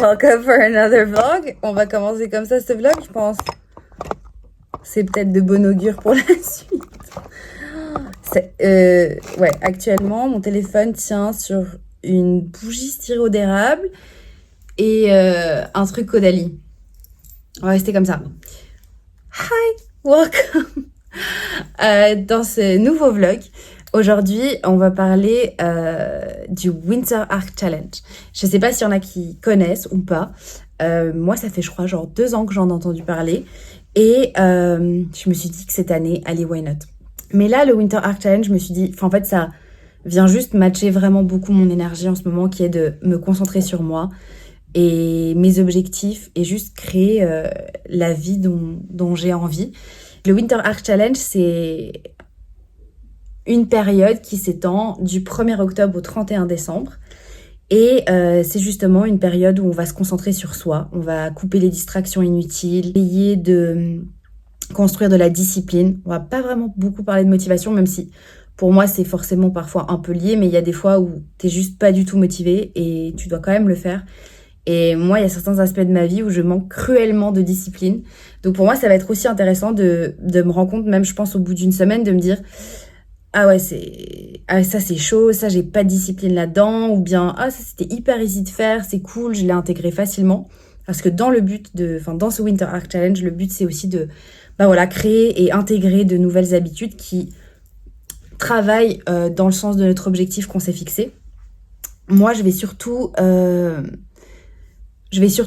Welcome for another vlog. On va commencer comme ça ce vlog, je pense. C'est peut-être de bon augure pour la suite. Ouais, actuellement, mon téléphone tient sur une bougie sirop d'érable et un truc Caudalie. On va rester comme ça. Hi, welcome. Dans ce nouveau vlog, aujourd'hui, on va parler du Winter Arc Challenge. Je sais pas s'il y en a qui connaissent ou pas. Moi, ça fait, je crois, genre 2 ans que j'en ai entendu parler. Et je me suis dit que cette année, allez, why not? Mais là, le Winter Arc Challenge, je me suis dit... en fait, ça vient juste matcher vraiment beaucoup mon énergie en ce moment, qui est de me concentrer sur moi et mes objectifs et juste créer la vie dont j'ai envie. Le Winter Arc Challenge, c'est une période qui s'étend du 1er octobre au 31 décembre. Et c'est justement une période où on va se concentrer sur soi, on va couper les distractions inutiles, essayer de construire de la discipline. On va pas vraiment beaucoup parler de motivation, même si pour moi c'est forcément parfois un peu lié, mais il y a des fois où t'es juste pas du tout motivé et tu dois quand même le faire. Et moi, il y a certains aspects de ma vie où je manque cruellement de discipline. Donc pour moi, ça va être aussi intéressant de me rendre compte, même je pense au bout d'une semaine, de me dire ah ouais, ça c'est chaud, ça j'ai pas de discipline là-dedans, ou bien ah ça c'était hyper easy de faire, c'est cool, je l'ai intégré facilement. Parce que dans ce Winter Arc Challenge, le but c'est aussi de créer et intégrer de nouvelles habitudes qui travaillent dans le sens de notre objectif qu'on s'est fixé. Moi, je vais surtout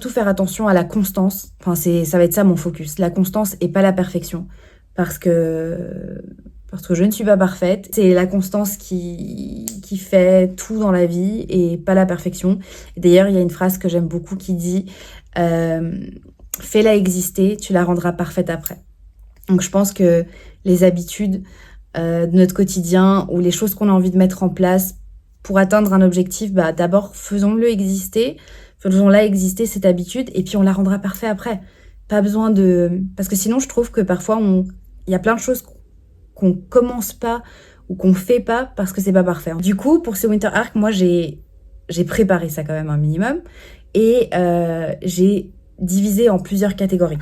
faire attention à la constance. Enfin, ça va être ça mon focus, la constance et pas la perfection. Parce que je ne suis pas parfaite. C'est la constance qui fait tout dans la vie et pas la perfection. Et d'ailleurs, il y a une phrase que j'aime beaucoup qui dit fais-la exister, tu la rendras parfaite après. Donc je pense que les habitudes de notre quotidien ou les choses qu'on a envie de mettre en place pour atteindre un objectif, d'abord faisons-la exister cette habitude et puis on la rendra parfaite après. Pas besoin parce que sinon je trouve que parfois il y a plein de choses qu'on commence pas ou qu'on fait pas parce que c'est pas parfait. Du coup, pour ce Winter Arc, moi j'ai préparé ça quand même un minimum et j'ai divisé en plusieurs catégories.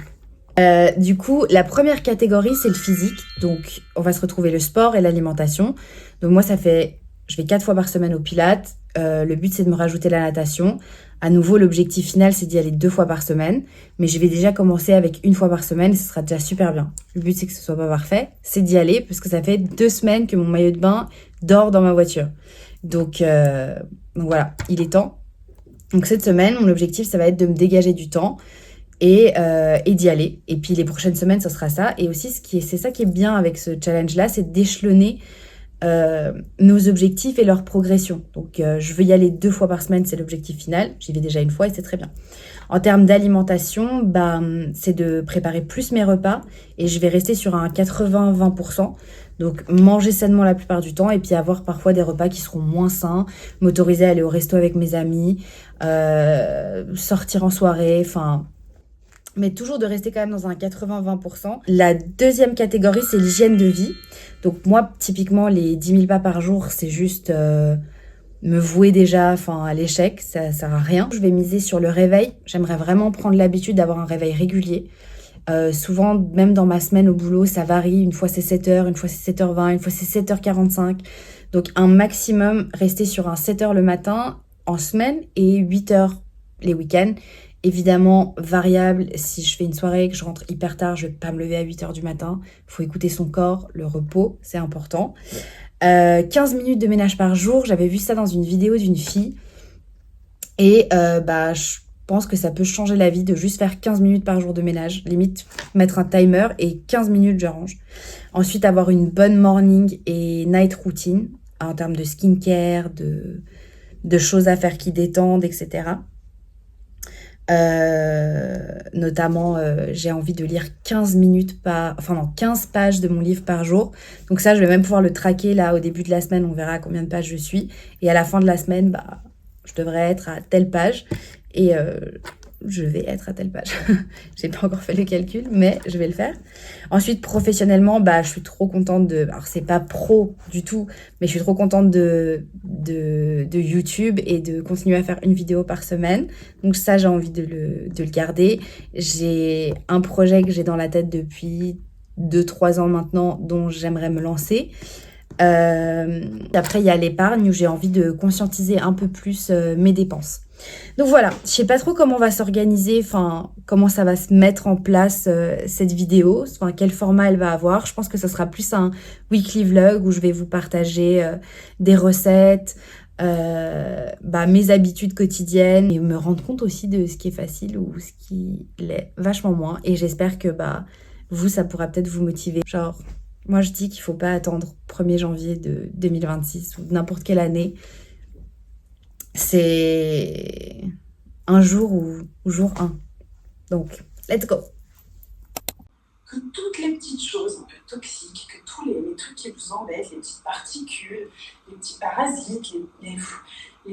Du coup, la première catégorie, c'est le physique. Donc, on va se retrouver le sport et l'alimentation. Donc, moi, je vais 4 fois par semaine au Pilates. Le but, c'est de me rajouter la natation. À nouveau, l'objectif final, c'est d'y aller 2 fois par semaine. Mais je vais déjà commencer avec 1 fois par semaine et ce sera déjà super bien. Le but, c'est que ce soit pas parfait. C'est d'y aller parce que ça fait 2 semaines que mon maillot de bain dort dans ma voiture. Donc voilà, il est temps. Donc, cette semaine, mon objectif, ça va être de me dégager du temps et d'y aller. Et puis les prochaines semaines, ce sera ça. Et aussi, c'est ça qui est bien avec ce challenge-là, c'est d'échelonner nos objectifs et leur progression. Donc, je veux y aller 2 fois par semaine, c'est l'objectif final. J'y vais déjà 1 fois et c'est très bien. En termes d'alimentation, c'est de préparer plus mes repas et je vais rester sur un 80-20%. Donc, manger sainement la plupart du temps et puis avoir parfois des repas qui seront moins sains, m'autoriser à aller au resto avec mes amis, sortir en soirée, mais toujours de rester quand même dans un 80-20%. La deuxième catégorie, c'est l'hygiène de vie. Donc moi, typiquement, les 10 000 pas par jour, c'est juste me vouer déjà à l'échec. Ça sert à rien. Je vais miser sur le réveil. J'aimerais vraiment prendre l'habitude d'avoir un réveil régulier. Souvent, même dans ma semaine au boulot, ça varie. Une fois, c'est 7h, une fois, c'est 7h20, une fois, c'est 7h45. Donc un maximum, rester sur un 7h le matin en semaine et 8h les week-ends. Évidemment, variable, si je fais une soirée et que je rentre hyper tard, je vais pas me lever à 8h du matin. Faut écouter son corps, le repos, c'est important. 15 minutes de ménage par jour, j'avais vu ça dans une vidéo d'une fille. Et je pense que ça peut changer la vie de juste faire 15 minutes par jour de ménage. Limite, mettre un timer et 15 minutes, je range. Ensuite, avoir une bonne morning et night routine en termes de skincare, de choses à faire qui détendent, etc. Notamment j'ai envie de lire 15 pages de mon livre par jour. Donc ça, je vais même pouvoir le traquer là au début de la semaine. On verra à combien de pages je suis. Et à la fin de la semaine, je devrais être à telle page. Et je vais être à telle page. J'ai pas encore fait le calcul, mais je vais le faire. Ensuite, professionnellement, je suis trop contente de... Alors, c'est pas pro du tout, mais je suis trop contente de YouTube et de continuer à faire une vidéo par semaine. Donc ça, j'ai envie de le garder. J'ai un projet que j'ai dans la tête depuis 2-3 ans maintenant, dont j'aimerais me lancer. Après, il y a l'épargne où j'ai envie de conscientiser un peu plus mes dépenses. Donc voilà, je sais pas trop comment on va s'organiser, enfin comment ça va se mettre en place cette vidéo, enfin quel format elle va avoir. Je pense que ça sera plus un weekly vlog où je vais vous partager des recettes, mes habitudes quotidiennes et me rendre compte aussi de ce qui est facile ou ce qui l'est vachement moins. Et j'espère que vous, ça pourra peut-être vous motiver. Genre, moi je dis qu'il faut pas attendre 1er janvier de 2026 ou n'importe quelle année. C'est un jour ou jour 1. Donc, let's go. Que toutes les petites choses un peu toxiques, que tous les trucs qui vous embêtent, les petites particules, les petits parasites, les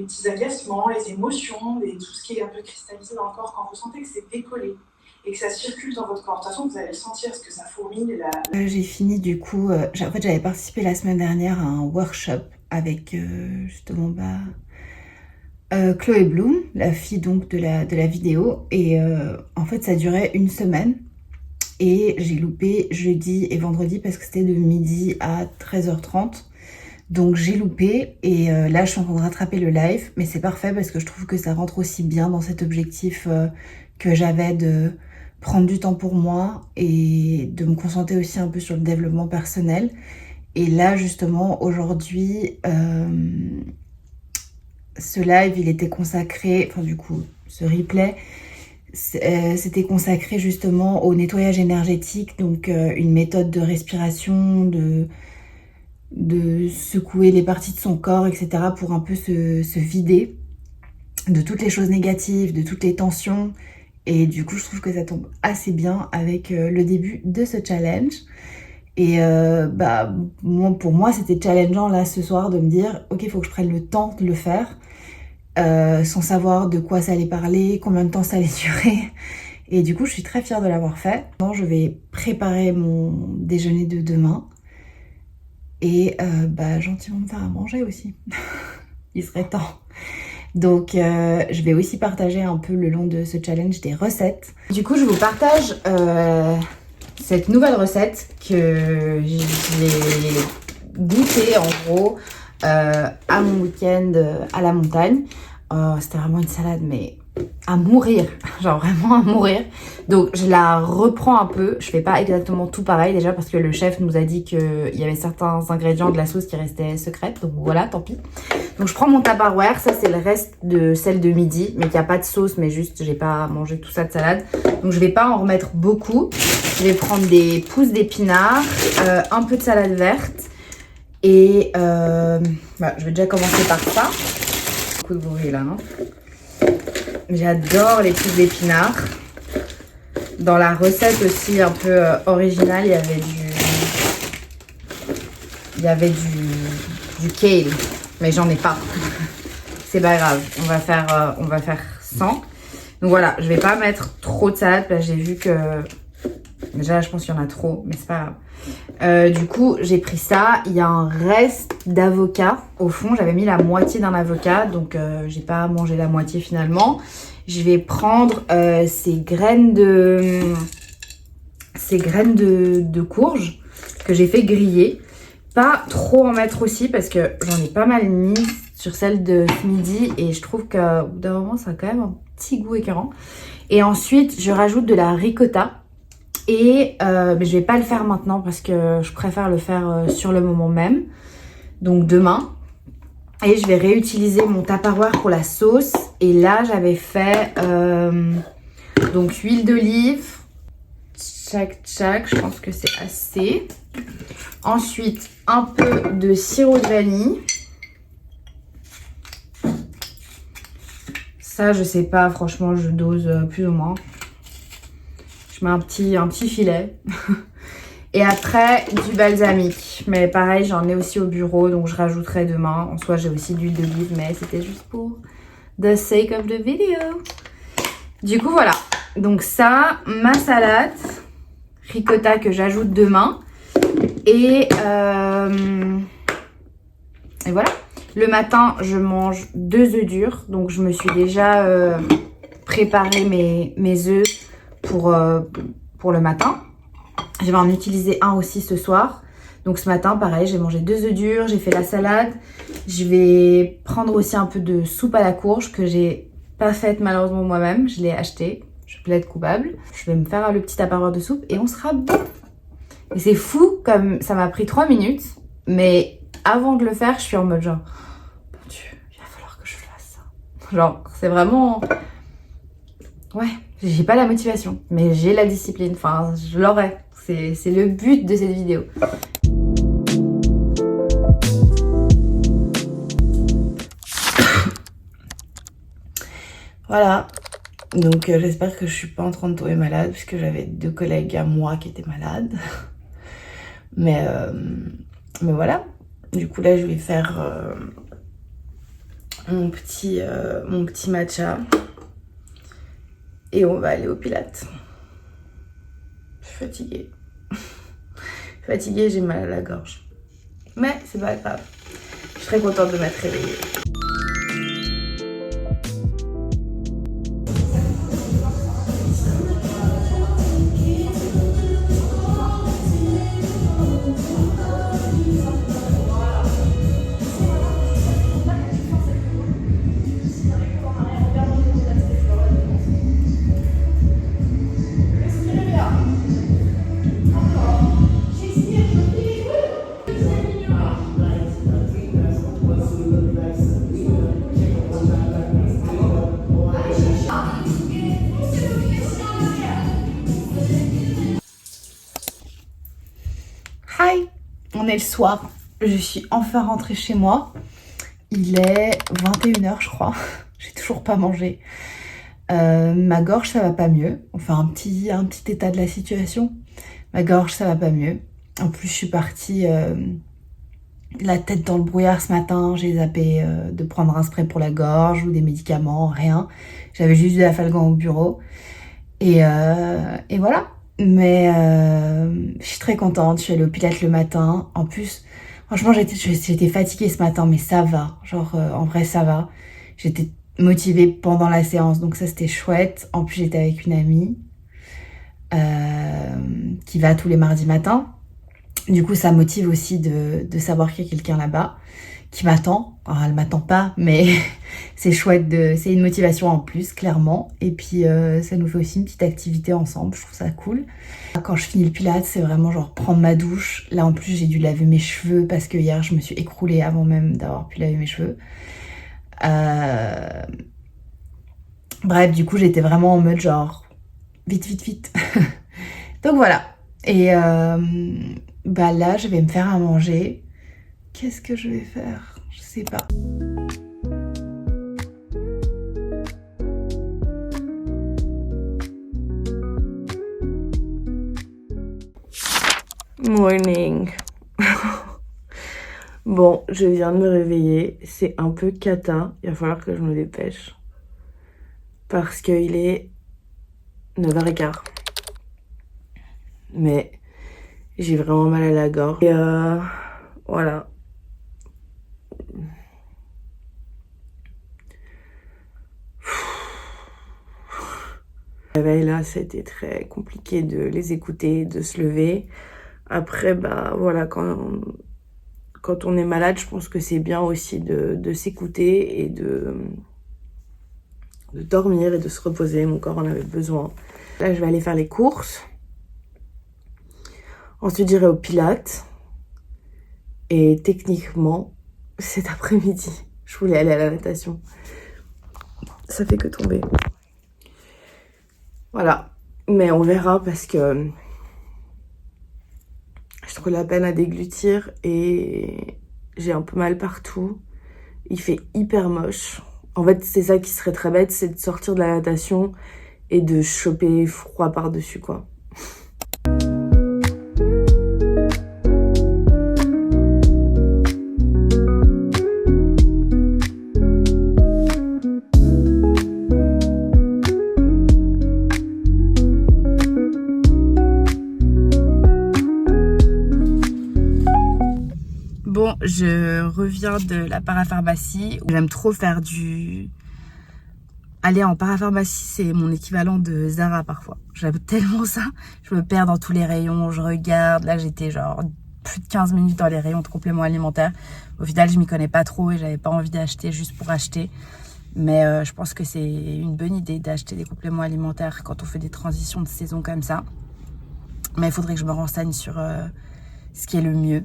petits agacements, les émotions, tout ce qui est un peu cristallisé dans le corps, quand vous sentez que c'est décollé et que ça circule dans votre corps, de toute façon vous allez le sentir parce que ça fourmille. J'ai fini du coup, en fait j'avais participé la semaine dernière à un workshop avec justement Chloé Bloom, la fille donc de la vidéo, et en fait ça durait une semaine et j'ai loupé jeudi et vendredi parce que c'était de midi à 13h30, donc j'ai loupé et là je suis en train de rattraper le live, mais c'est parfait parce que je trouve que ça rentre aussi bien dans cet objectif que j'avais de prendre du temps pour moi et de me concentrer aussi un peu sur le développement personnel. Et là justement aujourd'hui ce live, il était consacré, enfin du coup, ce replay, c'était consacré justement au nettoyage énergétique, donc une méthode de respiration, de secouer les parties de son corps, etc. pour un peu se vider de toutes les choses négatives, de toutes les tensions. Et du coup, je trouve que ça tombe assez bien avec le début de ce challenge. Et pour moi, c'était challengeant là ce soir de me dire ok, il faut que je prenne le temps de le faire sans savoir de quoi ça allait parler, combien de temps ça allait durer. Et du coup, je suis très fière de l'avoir fait. Maintenant, je vais préparer mon déjeuner de demain et gentiment me faire à manger aussi. Il serait temps. Donc, je vais aussi partager un peu le long de ce challenge des recettes. Du coup, je vous partage cette nouvelle recette que j'ai goûtée en gros à mon week-end à la montagne. C'était vraiment une salade mais à mourir, genre vraiment à mourir. Donc je la reprends un peu, je fais pas exactement tout pareil déjà parce que le chef nous a dit qu'il y avait certains ingrédients de la sauce qui restaient secrètes, donc voilà, tant pis. Donc je prends mon Tupperware, ça c'est le reste de celle de midi, mais il n'y a pas de sauce, mais juste j'ai pas mangé tout ça de salade. Donc je vais pas en remettre beaucoup. Je vais prendre des pousses d'épinards, un peu de salade verte et je vais déjà commencer par ça. Beaucoup de bruit là, non? J'adore les pousses d'épinards. Dans la recette aussi un peu originale, il y avait du kale, mais j'en ai pas. C'est pas grave, on va faire sans. Donc voilà, je vais pas mettre trop de salade parce que j'ai vu que déjà je pense qu'il y en a trop, mais c'est pas grave. Du coup, j'ai pris ça. Il y a un reste d'avocat au fond. J'avais mis la moitié d'un avocat, donc j'ai pas mangé la moitié finalement. Je vais prendre ces graines de courge que j'ai fait griller. Pas trop en mettre aussi parce que j'en ai pas mal mis sur celle de ce midi et je trouve qu'au bout d'un moment ça a quand même un petit goût écœurant. Et ensuite je rajoute de la ricotta. Et je vais pas le faire maintenant parce que je préfère le faire sur le moment même. Donc demain. Et je vais réutiliser mon Tupperware pour la sauce. Et là, j'avais fait donc huile d'olive. Tchac, je pense que c'est assez. Ensuite, un peu de sirop de vanille. Ça, je sais pas, franchement, je dose plus ou moins. Je mets un petit filet. Et après, du balsamique. Mais pareil, j'en ai aussi au bureau, donc je rajouterai demain. En soi, j'ai aussi de l'huile d'olive, mais c'était juste pour the sake of the video. Du coup, voilà. Donc ça, ma salade, ricotta que j'ajoute demain. Et voilà. Le matin, je mange 2 œufs durs. Donc, je me suis déjà préparé mes œufs pour le matin. Je vais en utiliser un aussi ce soir. Donc, ce matin, pareil, j'ai mangé 2 œufs durs. J'ai fait la salade. Je vais prendre aussi un peu de soupe à la courge que j'ai pas faite malheureusement moi-même. Je l'ai achetée. Je plaide coupable. Je vais me faire le petit appareil de soupe et on sera bon. Et c'est fou comme ça m'a pris 3 minutes. Mais avant de le faire, je suis en mode genre, mon Dieu, il va falloir que je fasse ça. Genre, c'est vraiment... Ouais, j'ai pas la motivation, mais j'ai la discipline. Enfin, je l'aurai. C'est le but de cette vidéo. Voilà. Donc j'espère que je suis pas en train de tomber malade puisque j'avais 2 collègues à moi qui étaient malades. Mais voilà. Du coup là je vais faire mon petit matcha. Et on va aller au Pilates. Je suis fatiguée. Fatiguée, j'ai mal à la gorge. Mais c'est pas grave. Je suis très contente de m'être réveillée. Hi, on est le soir. Je suis enfin rentrée chez moi. Il est 21 h je crois. J'ai toujours pas mangé. Ma gorge ça va pas mieux. Enfin un petit état de la situation. Ma gorge ça va pas mieux. En plus je suis partie la tête dans le brouillard ce matin. J'ai zappé de prendre un spray pour la gorge ou des médicaments, rien. J'avais juste du Lafalgan au bureau. Et voilà. Mais je suis très contente. Je suis allée au Pilates le matin. En plus, franchement, j'étais fatiguée ce matin, mais ça va. Genre, en vrai, ça va. J'étais motivée pendant la séance, donc ça, c'était chouette. En plus, j'étais avec une amie qui va tous les mardis matins. Du coup, ça motive aussi de savoir qu'il y a quelqu'un là-bas qui m'attend. Alors, elle m'attend pas, mais c'est chouette, c'est une motivation en plus, clairement. Et puis, ça nous fait aussi une petite activité ensemble, je trouve ça cool. Quand je finis le Pilates, c'est vraiment genre prendre ma douche. Là, en plus, j'ai dû laver mes cheveux parce que hier, je me suis écroulée avant même d'avoir pu laver mes cheveux. Bref, du coup, j'étais vraiment en mode genre, vite, vite, vite. Donc voilà. Et bah là, je vais me faire à manger. Qu'est-ce que je vais faire? Je sais pas. Morning. Bon, je viens de me réveiller. C'est un peu cata. Il va falloir que je me dépêche. Parce qu'il est 9h15. Mais j'ai vraiment mal à la gorge. Et voilà. Là, c'était très compliqué de les écouter, de se lever. Après, bah voilà, quand on est malade, je pense que c'est bien aussi de s'écouter et de dormir et de se reposer. Mon corps en avait besoin. Là, je vais aller faire les courses. Ensuite, j'irai au Pilates. Et techniquement, cet après-midi, je voulais aller à la natation. Ça fait que tomber. Voilà. Mais on verra parce que je trouve la peine à déglutir et j'ai un peu mal partout. Il fait hyper moche. En fait, c'est ça qui serait très bête, c'est de sortir de la natation et de choper froid par-dessus, quoi. Bon, je reviens de la parapharmacie. J'aime trop faire aller en parapharmacie, c'est mon équivalent de Zara parfois. J'aime tellement ça. Je me perds dans tous les rayons, je regarde. Là, j'étais genre plus de 15 minutes dans les rayons de compléments alimentaires. Au final, je m'y connais pas trop et j'avais pas envie d'acheter juste pour acheter. Mais je pense que c'est une bonne idée d'acheter des compléments alimentaires quand on fait des transitions de saison comme ça. Mais il faudrait que je me renseigne sur ce qui est le mieux.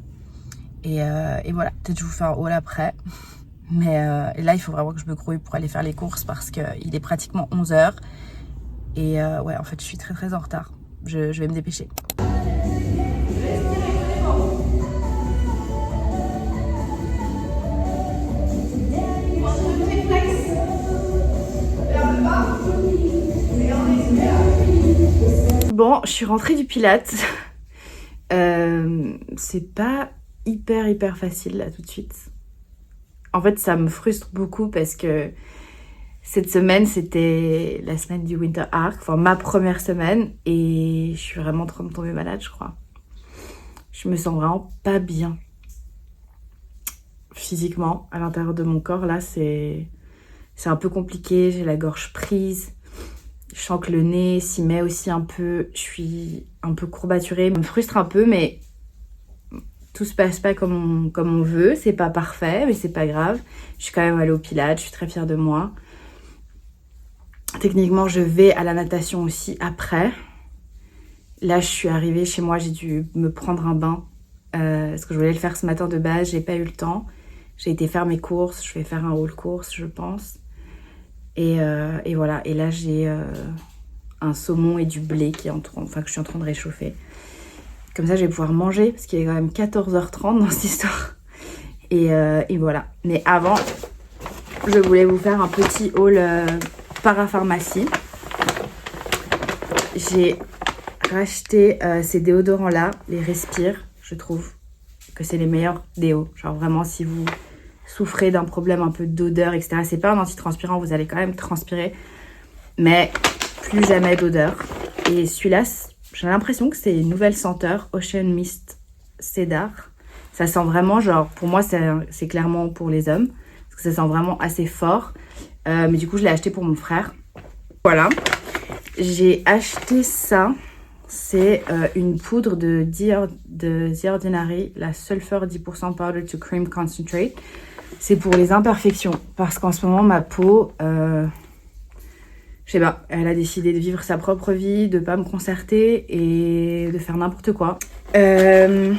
Et voilà, peut-être je vous fais un haul après. Mais et là, il faut vraiment que je me grouille pour aller faire les courses parce qu'il est pratiquement 11h. Et ouais, en fait, je suis très très en retard. Je vais me dépêcher. Bon, je suis rentrée du Pilates. C'est pas hyper facile là tout de suite. En fait, ça me frustre beaucoup parce que cette semaine, c'était la semaine du Winter Arc, enfin ma première semaine, et je suis vraiment en train de tomber malade, je crois. Je me sens vraiment pas bien. Physiquement, à l'intérieur de mon corps, là, c'est un peu compliqué, j'ai la gorge prise. Je sens que le nez s'y met aussi un peu, je suis un peu courbaturée. Ça me frustre un peu, mais tout se passe pas comme on veut. C'est pas parfait, mais c'est pas grave. Je suis quand même allée au Pilates, je suis très fière de moi. Techniquement, je vais à la natation aussi après. Là, je suis arrivée chez moi, j'ai dû me prendre un bain. Parce que je voulais le faire ce matin de base, j'ai pas eu le temps. J'ai été faire mes courses, je vais faire un haul course, je pense. Et voilà, et là j'ai un saumon et du blé que je suis en train de réchauffer. Comme ça je vais pouvoir manger, parce qu'il est quand même 14h30 dans cette histoire. Et voilà. Mais avant, je voulais vous faire un petit haul parapharmacie. J'ai racheté ces déodorants-là, les Respire. Je trouve que c'est les meilleurs déos. Genre vraiment, si vous souffrez d'un problème un peu d'odeur, etc. C'est pas un antitranspirant, vous allez quand même transpirer, mais plus jamais d'odeur. Et celui-là, j'ai l'impression que c'est une nouvelle senteur, Ocean Mist Cedar. Ça sent vraiment, genre, pour moi, c'est clairement pour les hommes, parce que ça sent vraiment assez fort. Mais du coup, je l'ai acheté pour mon frère. Voilà. J'ai acheté ça. C'est une poudre de The Ordinary, la Sulfur 10% Powder to Cream Concentrate. C'est pour les imperfections, parce qu'en ce moment, ma peau, je sais pas, elle a décidé de vivre sa propre vie, de pas me concerter et de faire n'importe quoi. J'ai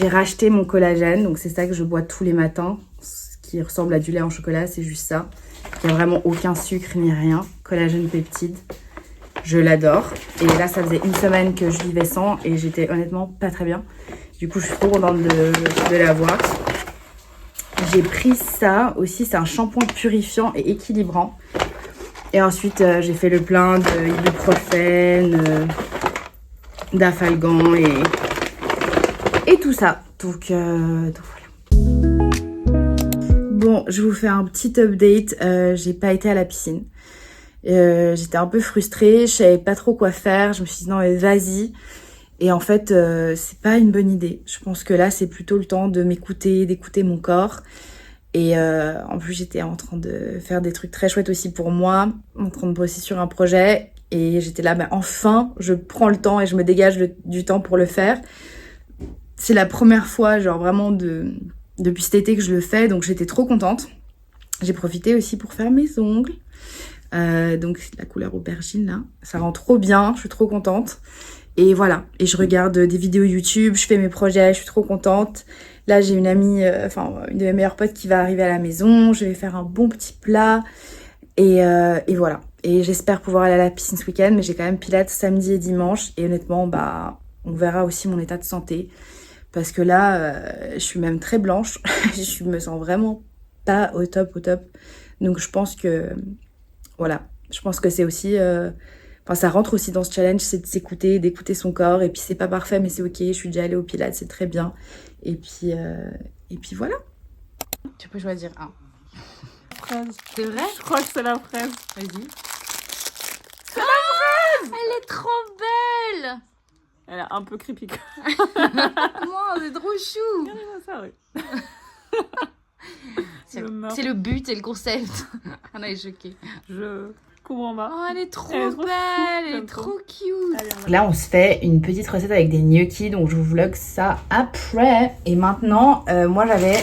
racheté mon collagène, donc c'est ça que je bois tous les matins, ce qui ressemble à du lait en chocolat, c'est juste ça. Il n'y a vraiment aucun sucre ni rien. Collagène peptide, je l'adore. Et là, ça faisait une semaine que je vivais sans et j'étais honnêtement pas très bien. Du coup, je suis trop contente de l'avoir. J'ai pris ça aussi, c'est un shampoing purifiant et équilibrant. Et ensuite, j'ai fait le plein de ibuprofène, d'Afalgan et tout ça. Donc voilà. Bon, je vous fais un petit update. J'ai pas été à la piscine. J'étais un peu frustrée, je savais pas trop quoi faire. Je me suis dit non mais vas-y. Et en fait, c'est pas une bonne idée. Je pense que là, c'est plutôt le temps de m'écouter, d'écouter mon corps. Et en plus, j'étais en train de faire des trucs très chouettes aussi pour moi, en train de bosser sur un projet. Et j'étais là, enfin, je prends le temps et je me dégage du temps pour le faire. C'est la première fois, genre vraiment, depuis cet été que je le fais. Donc, j'étais trop contente. J'ai profité aussi pour faire mes ongles. Donc, la couleur aubergine, là. Ça rend trop bien, je suis trop contente. Et voilà, et je regarde des vidéos YouTube, je fais mes projets, je suis trop contente. Là, j'ai une amie, une de mes meilleures potes qui va arriver à la maison. Je vais faire un bon petit plat. Et voilà. Et j'espère pouvoir aller à la piscine ce week-end. Mais j'ai quand même Pilates samedi et dimanche. Et honnêtement, on verra aussi mon état de santé. Parce que là, je suis même très blanche. Je me sens vraiment pas au top. Donc, je pense que... Voilà. Je pense que c'est aussi... ça rentre aussi dans ce challenge, c'est de s'écouter, d'écouter son corps. Et puis, c'est pas parfait, mais c'est ok. Je suis déjà allée au Pilates, c'est très bien. Et puis voilà. Tu peux choisir un. Fraise. C'est vrai? Je crois que c'est la fraise. Vas-y. C'est la fraise! Elle est trop belle! Elle est un peu creepy. Comment? C'est trop chou. Regardez-moi ça, oui. C'est Le meurtre. c'est le but, c'est le concept. On est choqués. Je comprends pas. Oh, elle est trop Elle est trop belle, chou, elle est j'aime trop cute. Allez, on va- Là, on se fait une petite recette avec des gnocchis, donc je vous vlog ça après. Et maintenant, moi j'avais...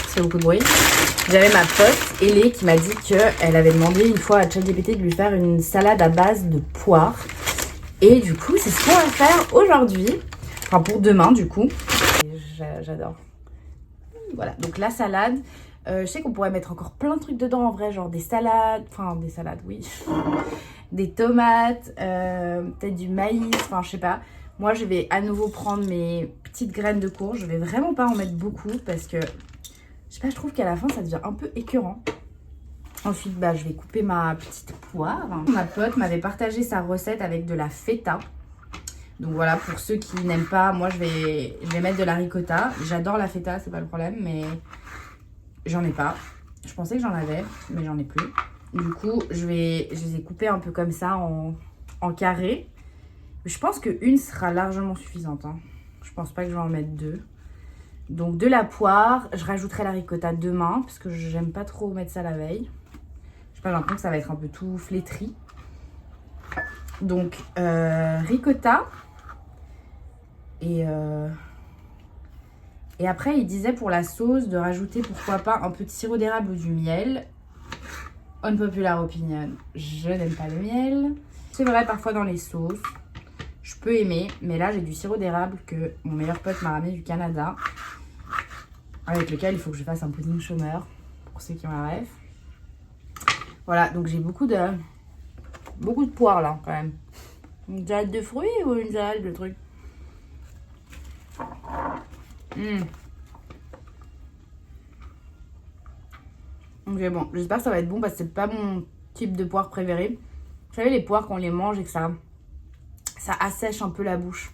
C'est beaucoup de bruit. J'avais ma pote, Ellie, qui m'a dit qu'elle avait demandé une fois à ChatGPT de lui faire une salade à base de poire. Et du coup, c'est ce qu'on va faire aujourd'hui. Enfin, pour demain, du coup. J'adore. Voilà, donc la salade. Je sais qu'on pourrait mettre encore plein de trucs dedans en vrai, genre des salades. Enfin, des salades, oui. Des tomates, peut-être du maïs, enfin, je sais pas. Moi, je vais à nouveau prendre mes petites graines de courge. Je vais vraiment pas en mettre beaucoup parce que... Je sais pas, je trouve qu'à la fin, ça devient un peu écœurant. Ensuite, bah, je vais couper ma petite poire. Ma pote m'avait partagé sa recette avec de la feta. Donc voilà, pour ceux qui n'aiment pas, moi, je vais mettre de la ricotta. J'adore la feta, c'est pas le problème, mais j'en ai pas. Je pensais que j'en avais, mais j'en ai plus. Du coup, je les ai coupés un peu comme ça, en carré. Je pense qu'une sera largement suffisante. Hein. Je pense pas que je vais en mettre deux. Donc de la poire, je rajouterai la ricotta demain parce que j'aime pas trop mettre ça la veille. Je sais pas, j'ai l'impression que ça va être un peu tout flétri. Donc ricotta. Et après, il disait pour la sauce de rajouter pourquoi pas un peu de sirop d'érable ou du miel. Unpopular opinion, je n'aime pas le miel. C'est vrai, parfois dans les sauces, je peux aimer. Mais là, j'ai du sirop d'érable que mon meilleur pote m'a ramené du Canada. Avec lequel il faut que je fasse un pudding chômeur, pour ceux qui ont la rêve. Voilà, donc j'ai beaucoup de poire là, quand même. Une salade de fruits ou une salade de trucs? Ok, bon, j'espère que ça va être bon parce que c'est pas mon type de poire préféré. Vous savez, les poires, quand on les mange et que ça assèche un peu la bouche.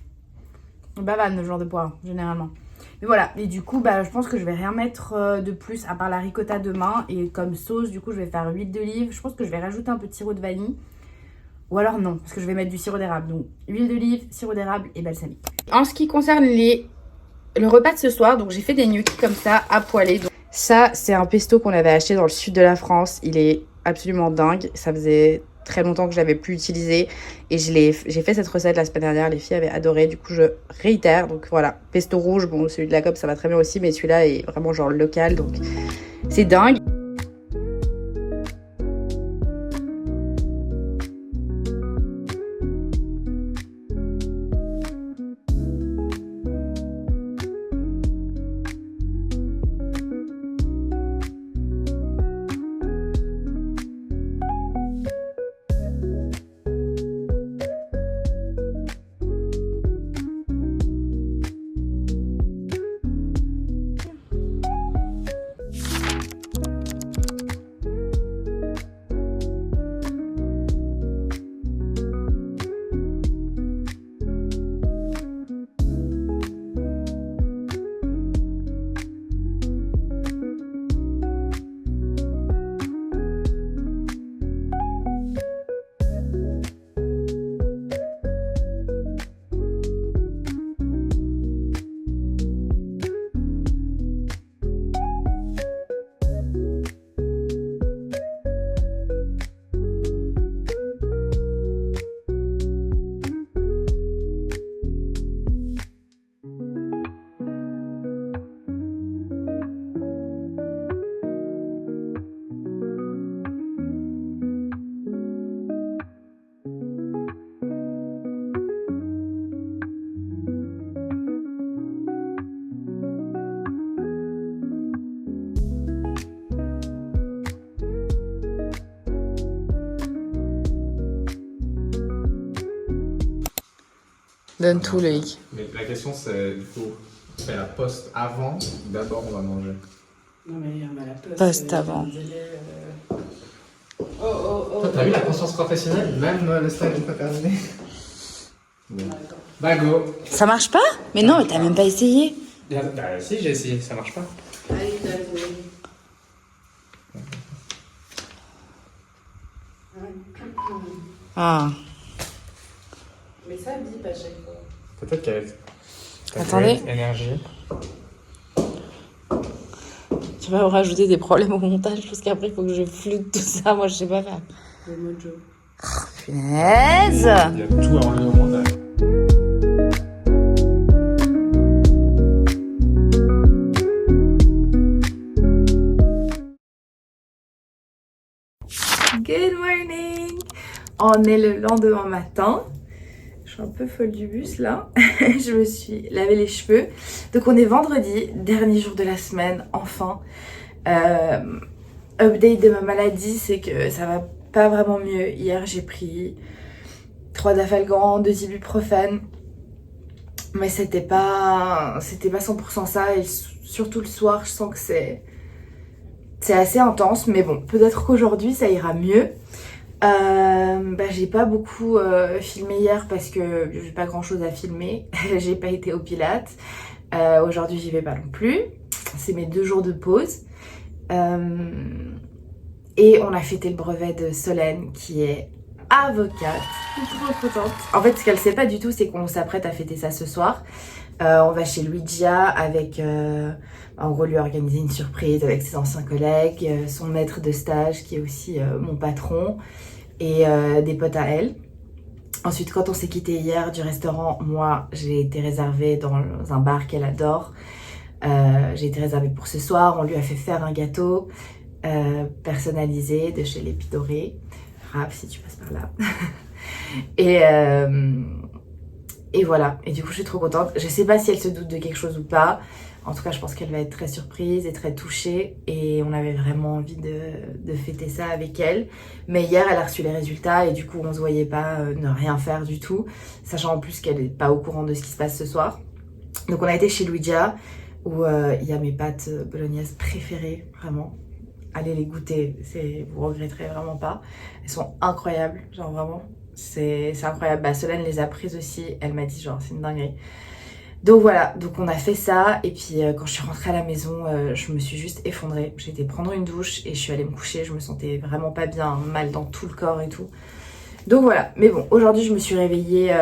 Je bavane, le genre de poire, généralement. Mais voilà, et du coup, bah, je pense que je vais rien mettre de plus à part la ricotta demain. Et comme sauce, du coup, je vais faire huile d'olive. Je pense que je vais rajouter un peu de sirop de vanille. Ou alors non, parce que je vais mettre du sirop d'érable. Donc, huile d'olive, sirop d'érable et balsamique. En ce qui concerne le repas de ce soir, donc j'ai fait des gnocchis comme ça, à poêler. Donc, ça, c'est un pesto qu'on avait acheté dans le sud de la France. Il est absolument dingue. Ça faisait très longtemps que je l'avais plus utilisé et j'ai fait cette recette la semaine dernière, les filles avaient adoré, du coup je réitère. Donc voilà, pesto rouge, bon celui de la COP ça va très bien aussi, mais celui-là est vraiment genre local, donc c'est dingue. Donne tout, Loïc. Mais la question c'est, du coup, on fait la poste avant ou d'abord on va manger? Non, mais on a la poste. Poste avant. Toi, t'as vu la conscience professionnelle? Même le stage n'est pas terminé. Bon. Bah go. Ça marche pas? Mais non, mais t'as même pas essayé. Bah si, j'ai essayé, ça marche pas. Allez, t'as Ah. Mais ça bip à chaque fois. Peut-être qu'elle Attendez. énergie. Tu vas me rajouter des problèmes au montage parce qu'après il faut que je flûte tout ça. Moi je sais pas faire. Le mojo. Punaise! Il y a tout à enlever au montage. Good morning! On est le lendemain matin. Je suis un peu folle du bus là. Je me suis lavé les cheveux. Donc on est vendredi, dernier jour de la semaine, enfin. Update de ma maladie, c'est que ça va pas vraiment mieux. Hier j'ai pris 3 Dafalgan, 2 ibuprofène. Mais c'était pas 100% ça. Et surtout le soir, je sens que c'est assez intense. Mais bon, peut-être qu'aujourd'hui ça ira mieux. J'ai pas beaucoup filmé hier parce que j'ai pas grand chose à filmer. J'ai pas été au Pilates. Aujourd'hui j'y vais pas non plus. C'est mes 2 jours de pause. Et on a fêté le brevet de Solène qui est avocate. Je suis trop contente. En fait, ce qu'elle sait pas du tout, c'est qu'on s'apprête à fêter ça ce soir. On va chez Luigia avec, en gros, lui organiser une surprise avec ses anciens collègues, son maître de stage qui est aussi mon patron et des potes à elle. Ensuite, quand on s'est quitté hier du restaurant, moi, j'ai été réservée dans un bar qu'elle adore. J'ai été réservée pour ce soir. On lui a fait faire un gâteau personnalisé de chez l'Épidoré. Rap si tu passes par là. Et voilà. Et du coup, je suis trop contente. Je sais pas si elle se doute de quelque chose ou pas. En tout cas, je pense qu'elle va être très surprise et très touchée. Et on avait vraiment envie de fêter ça avec elle. Mais hier, elle a reçu les résultats et du coup, on se voyait pas ne rien faire du tout. Sachant en plus qu'elle est pas au courant de ce qui se passe ce soir. Donc, on a été chez Luigia où il y a mes pâtes bolognaises préférées, vraiment. Allez les goûter, vous regretterez vraiment pas. Elles sont incroyables, genre vraiment, c'est incroyable. Bah, Solène les a prises aussi, elle m'a dit genre c'est une dinguerie. Donc voilà, donc on a fait ça et puis quand je suis rentrée à la maison, je me suis juste effondrée. J'ai été prendre une douche et je suis allée me coucher, je me sentais vraiment pas bien, mal dans tout le corps et tout. Donc voilà, mais bon, aujourd'hui je me suis réveillée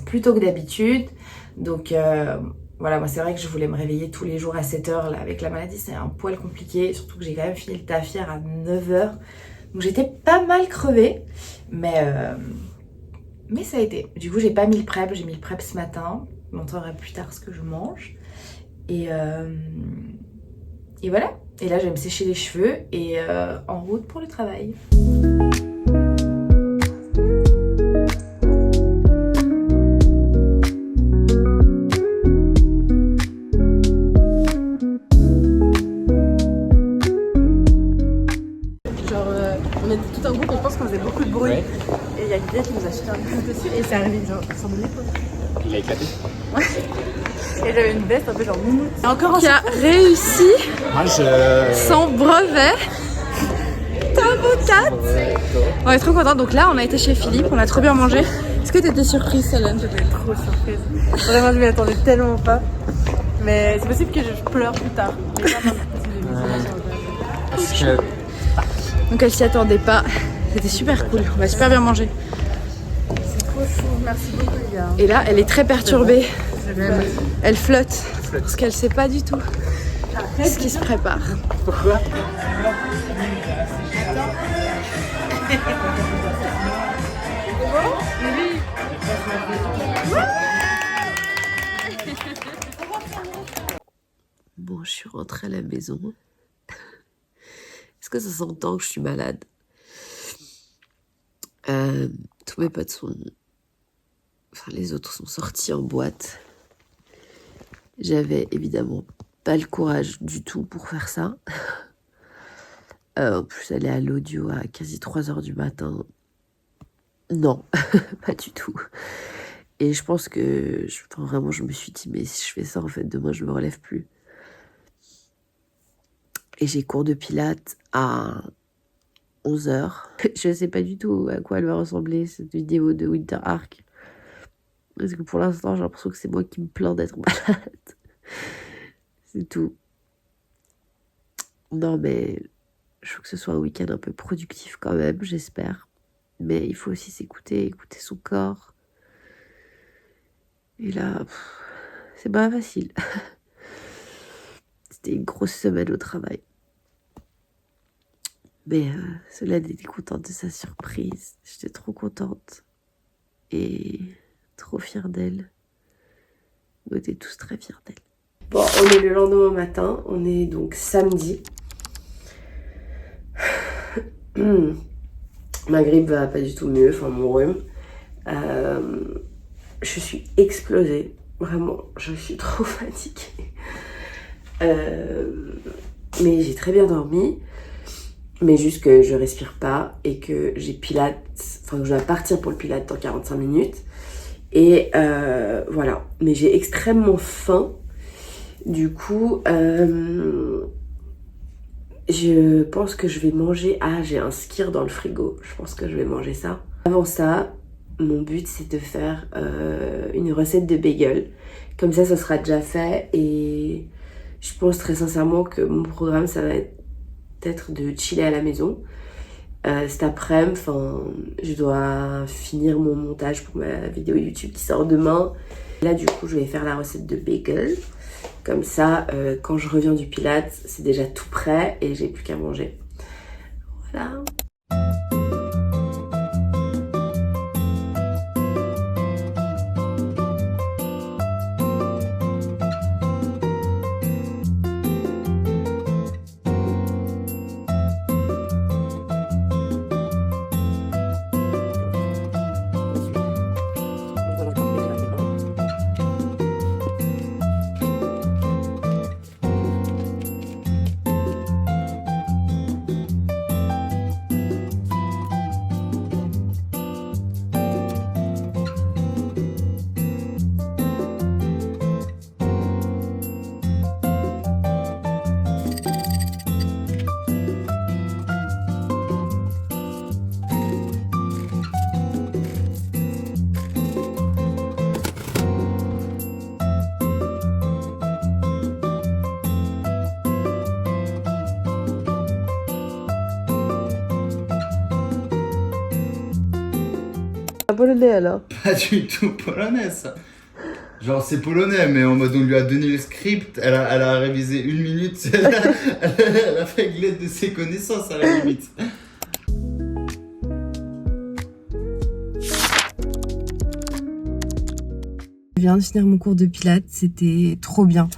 plus tôt que d'habitude, donc... Voilà, moi c'est vrai que je voulais me réveiller tous les jours à 7h là, avec la maladie, c'est un poil compliqué, surtout que j'ai quand même fini le taf hier à 9h. Donc j'étais pas mal crevée, mais ça a été. Du coup j'ai pas mis le prep, j'ai mis le prep ce matin, je montrerai plus tard ce que je mange. Et voilà, et là je vais me sécher les cheveux et en route pour le travail. Tout un groupe, on pense qu'on faisait beaucoup de bruit. Ouais. Et il y a une vieille qui nous a jeté un coup dessus et c'est arrivé genre sans donner quoi. Il a éclaté. Et j'avais une veste un peu genre moumoute. Et encore Qui a réussi Moi son brevet d'avocate. On est trop contents. Donc là, on a été chez Philippe, on a trop bien mangé. Est-ce que t'étais surprise, Solène? J'étais trop surprise. Vraiment, je m'y attendais tellement pas. Mais c'est possible que je pleure plus tard. Mais pas maintenant, parce que j'ai vu ça sur Parce que Donc elle s'y attendait pas. C'était super cool. On a super bien mangé. C'est trop chou. Merci beaucoup, les gars. Et là, elle est très perturbée. Ouais. Elle flotte. Parce qu'elle sait pas du tout ce qui se prépare. pourquoi Bon, je suis rentrée à la maison. Est-ce que ça s'entend que je suis malade? Tous mes potes sont... Enfin, les autres sont sortis en boîte. J'avais évidemment pas le courage du tout pour faire ça. En plus, aller à l'audio à quasi 3h du matin. Non, pas du tout. Et je pense que... Enfin, vraiment, je me suis dit, mais si je fais ça, en fait, demain, je me relève plus. Et j'ai cours de pilates à 11h. Je sais pas du tout à quoi elle va ressembler, cette vidéo de Winter Arc. Parce que pour l'instant, j'ai l'impression que c'est moi qui me plains d'être malade. C'est tout. Non, mais je veux que ce soit un week-end un peu productif quand même, j'espère. Mais il faut aussi s'écouter, écouter son corps. Et là, c'est pas facile. C'était une grosse semaine au travail. Mais Solène était contente de sa surprise. J'étais trop contente. Et trop fière d'elle. On était tous très fiers d'elle. Bon, on est le lendemain matin. On est donc samedi. Ma grippe va pas du tout mieux. Enfin, mon rhume. Je suis explosée. Vraiment, je suis trop fatiguée. Mais j'ai très bien dormi. Mais juste que je respire pas et que j'ai pilates, enfin que je dois partir pour le pilates dans 45 minutes. Et voilà. Mais j'ai extrêmement faim. Du coup, je pense que je vais manger... Ah, j'ai un skyr dans le frigo. Je pense que je vais manger ça. Avant ça, mon but c'est de faire une recette de bagel. Comme ça sera déjà fait. Et je pense très sincèrement que mon programme, ça va être de chiller à la maison. Cet après-midi, je dois finir mon montage pour ma vidéo YouTube qui sort demain. Là, du coup, je vais faire la recette de bagel. Comme ça, quand je reviens du Pilates, c'est déjà tout prêt et j'ai plus qu'à manger. Voilà. Polonais alors? Pas du tout polonais ça. Genre c'est polonais mais en mode on lui a donné le script, elle a révisé 1 minute, elle a fait glette de ses connaissances à la limite. Je viens de finir mon cours de pilates, c'était trop bien.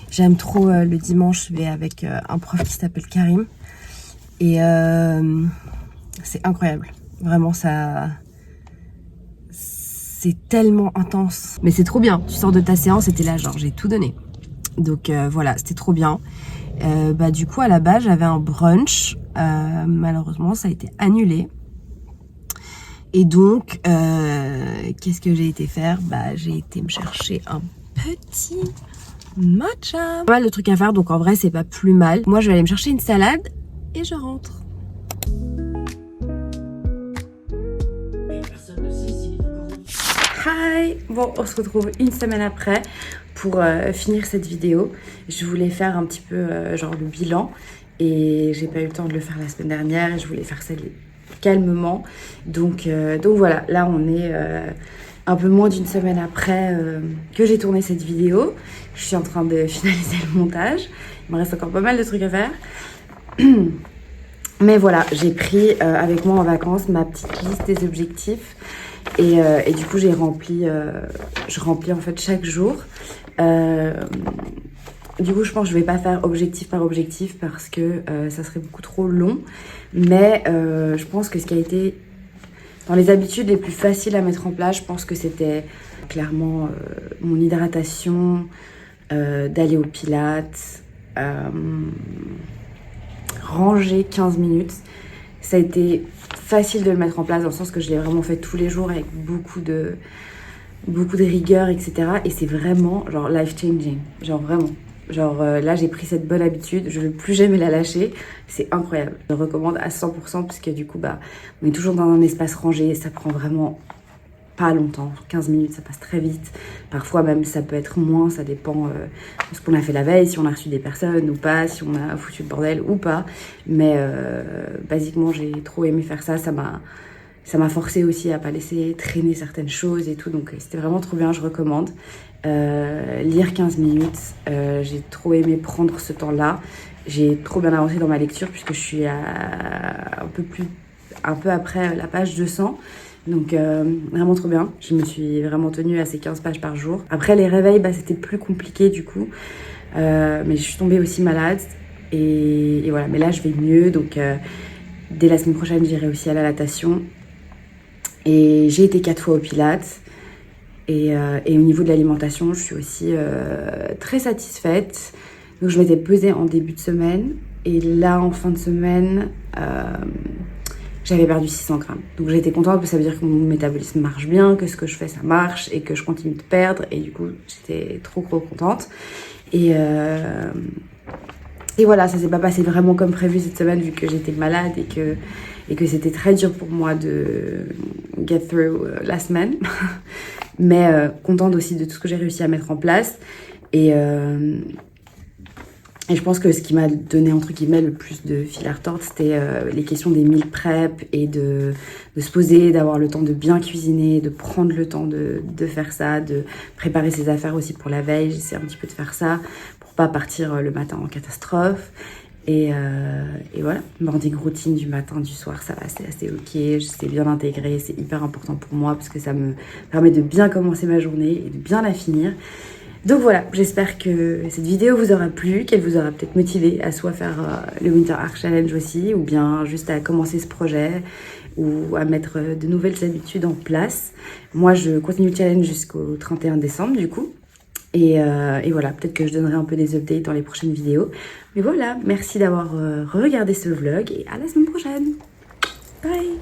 J'aime trop le dimanche, je vais avec un prof qui s'appelle Karim. Et c'est incroyable. Vraiment ça... C'est tellement intense. Mais c'est trop bien. Tu sors de ta séance et t'es là, genre, j'ai tout donné. Donc voilà, c'était trop bien. Du coup, à la base, j'avais un brunch. Malheureusement, ça a été annulé. Et donc, qu'est-ce que j'ai été faire? J'ai été me chercher un petit matcha. Pas mal de trucs à faire, donc en vrai, c'est pas plus mal. Moi, je vais aller me chercher une salade et je rentre. Hi! Bon, on se retrouve une semaine après pour finir cette vidéo. Je voulais faire un petit peu genre le bilan et j'ai pas eu le temps de le faire la semaine dernière et je voulais faire ça calmement. Donc voilà, là on est un peu moins d'une semaine après que j'ai tourné cette vidéo. Je suis en train de finaliser le montage. Il me reste encore pas mal de trucs à faire. Mais voilà, j'ai pris avec moi en vacances ma petite liste des objectifs. Et du coup, je remplis en fait chaque jour. Du coup, je pense que je vais pas faire objectif par objectif parce que ça serait beaucoup trop long. Mais je pense que ce qui a été dans les habitudes les plus faciles à mettre en place, je pense que c'était clairement mon hydratation, d'aller au Pilates, ranger 15 minutes. Ça a été facile de le mettre en place dans le sens que je l'ai vraiment fait tous les jours avec beaucoup de rigueur, etc. Et c'est vraiment genre life changing, genre vraiment. Genre là j'ai pris cette bonne habitude, je ne veux plus jamais la lâcher, c'est incroyable. Je le recommande à 100% parce que du coup on est toujours dans un espace rangé, ça prend vraiment pas longtemps, 15 minutes ça passe très vite. Parfois même ça peut être moins, ça dépend de ce qu'on a fait la veille, si on a reçu des personnes ou pas, si on a foutu le bordel ou pas. Mais basiquement j'ai trop aimé faire ça, ça m'a ça m'a forcé aussi à pas laisser traîner certaines choses et tout, donc c'était vraiment trop bien, je recommande. Lire 15 minutes, j'ai trop aimé prendre ce temps-là. J'ai trop bien avancé dans ma lecture puisque je suis un peu après la page 200. Donc vraiment trop bien. Je me suis vraiment tenue à ces 15 pages par jour. Après les réveils, bah, c'était plus compliqué du coup. Mais je suis tombée aussi malade. Et voilà, mais là je vais mieux. Donc dès la semaine prochaine, j'irai aussi à la natation. Et j'ai été 4 fois au Pilates. Et au niveau de l'alimentation, je suis aussi très satisfaite. Donc je m'étais pesée en début de semaine. Et là, en fin de semaine, j'avais perdu 600 grammes. Donc j'étais contente parce que ça veut dire que mon métabolisme marche bien, que ce que je fais, ça marche et que je continue de perdre. Et du coup, j'étais trop contente. Et voilà, ça s'est pas passé vraiment comme prévu cette semaine vu que j'étais malade et que c'était très dur pour moi de get through la semaine. Mais contente aussi de tout ce que j'ai réussi à mettre en place. Et je pense que ce qui m'a donné, entre guillemets, le plus de fil à retordre, c'était les questions des meal prep et de se poser, d'avoir le temps de bien cuisiner, de prendre le temps de faire ça, de préparer ses affaires aussi pour la veille. J'essaie un petit peu de faire ça pour pas partir le matin en catastrophe. Et voilà, morning routine du matin, du soir, ça va, c'est assez ok, je sais bien intégrer, c'est hyper important pour moi parce que ça me permet de bien commencer ma journée et de bien la finir. Donc voilà, j'espère que cette vidéo vous aura plu, qu'elle vous aura peut-être motivé à soit faire le Winter Arc Challenge aussi, ou bien juste à commencer ce projet, ou à mettre de nouvelles habitudes en place. Moi, je continue le challenge jusqu'au 31 décembre du coup. Et voilà, peut-être que je donnerai un peu des updates dans les prochaines vidéos. Mais voilà, merci d'avoir regardé ce vlog et à la semaine prochaine. Bye!